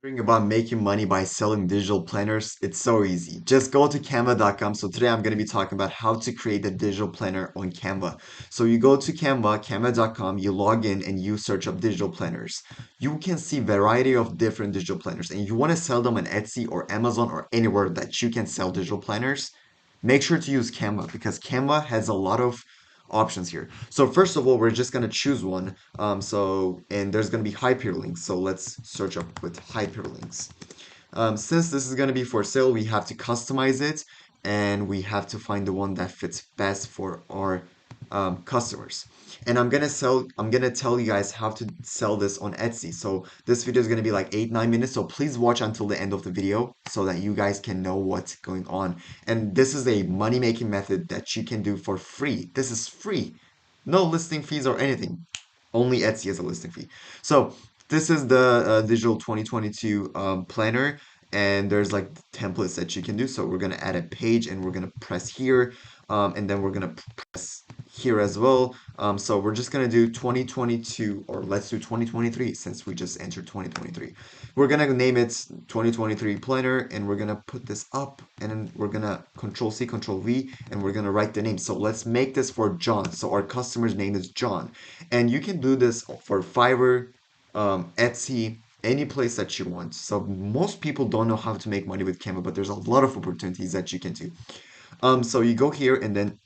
About making money by selling digital planners, it's so easy. Just go to canva.com. So today I'm going to be talking about how to create a digital planner on Canva. So you go to canva.com, you log in and you search up digital planners. You can see variety of different digital planners and you want to sell them on Etsy or Amazon or anywhere that you can sell digital planners. Make sure to use Canva because Canva has a lot of options here. So first of all, we're just gonna choose one. And there's gonna be hyperlinks. So let's search up with hyperlinks. Since this is gonna be for sale, we have to customize it and we have to find the one that fits best for our customers. And I'm gonna tell you guys how to sell this on Etsy. So this video is gonna be like 8-9 minutes. So please watch until the end of the video so that you guys can know what's going on. And this is a money-making method that you can do for free. This is free. No listing fees or anything. Only Etsy has a listing fee. So this is the digital 2022 planner, and there's like templates that you can do. So we're gonna add a page, and we're gonna press here, and then we're gonna press here as well. So we're just gonna do 2022, or let's do 2023 since we just entered 2023. We're gonna name it 2023 planner, and we're gonna put this up, and then we're gonna Control C, Control V, and we're gonna write the name. So let's make this for John. So our customer's name is John, and you can do this for Fiverr, Etsy, any place that you want. So most people don't know how to make money with Canva, but there's a lot of opportunities that you can do. So you go here and then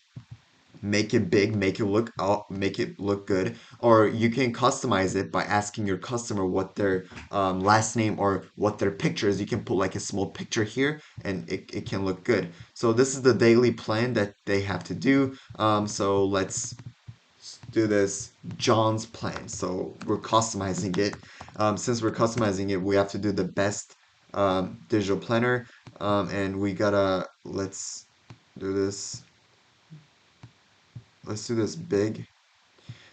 make it big, make it look out, make it look good, or you can customize it by asking your customer what their last name or what their picture is. You can put like a small picture here and it can look good. So this is the daily plan that they have to do. So let's do this John's plan. So we're customizing it. Since we're customizing it, we have to do the best digital planner. And we gotta, do this. Let's do this big.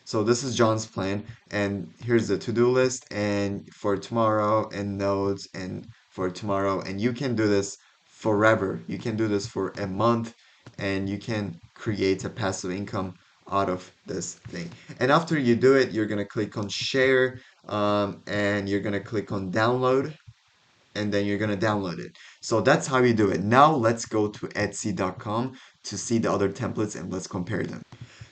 So this is John's plan, and here's the to-do list, and for tomorrow, and notes, and for tomorrow, and you can do this forever. You can do this for a month, and you can create a passive income out of this thing. And after you do it, you're gonna click on share, and you're gonna click on download, and then you're gonna download it. So that's how you do it. Now let's go to Etsy.com to see the other templates and let's compare them.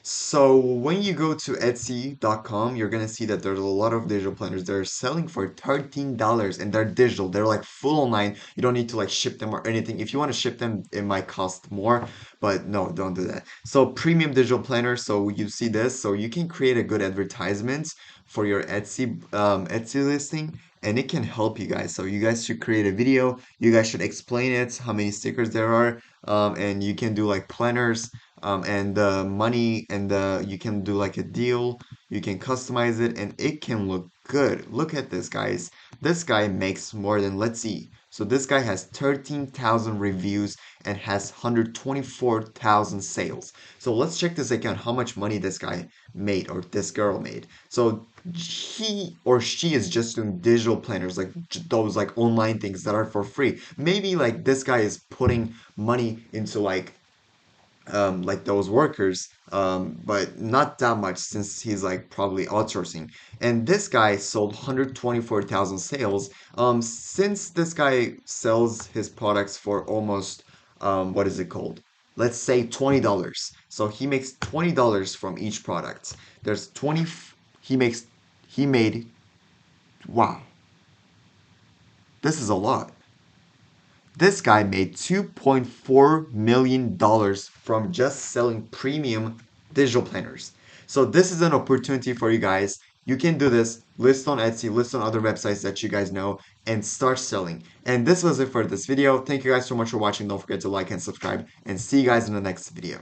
So when you go to Etsy.com, you're gonna see that there's a lot of digital planners. They're selling for $13 and they're digital. They're like full online. You don't need to like ship them or anything. If you want to ship them, it might cost more, but no, don't do that. So premium digital planner. So you see this. So you can create a good advertisement for your Etsy listing, and it can help you guys. So you guys should create a video. You guys should explain it, how many stickers there are, and you can do like planners, and the money, and you can do like a deal. You can customize it and it can look good. Look at this, guys. This guy makes more than, let's see. So this guy has 13,000 reviews and has 124,000 sales. So let's check this account, how much money this guy made or this girl made. So he or she is just doing digital planners, like those like online things that are for free. Maybe like this guy is putting money into like those workers, but not that much since he's like probably outsourcing. And this guy sold 124,000 sales. Since this guy sells his products for almost, what is it called? Let's say $20. So he makes $20 from each product. There's 20, he makes, he made, wow, this is a lot. This guy made $2.4 million from just selling premium digital planners. So this is an opportunity for you guys. You can do this, list on Etsy, list on other websites that you guys know, and start selling. And this was it for this video. Thank you guys so much for watching. Don't forget to like and subscribe, and see you guys in the next video.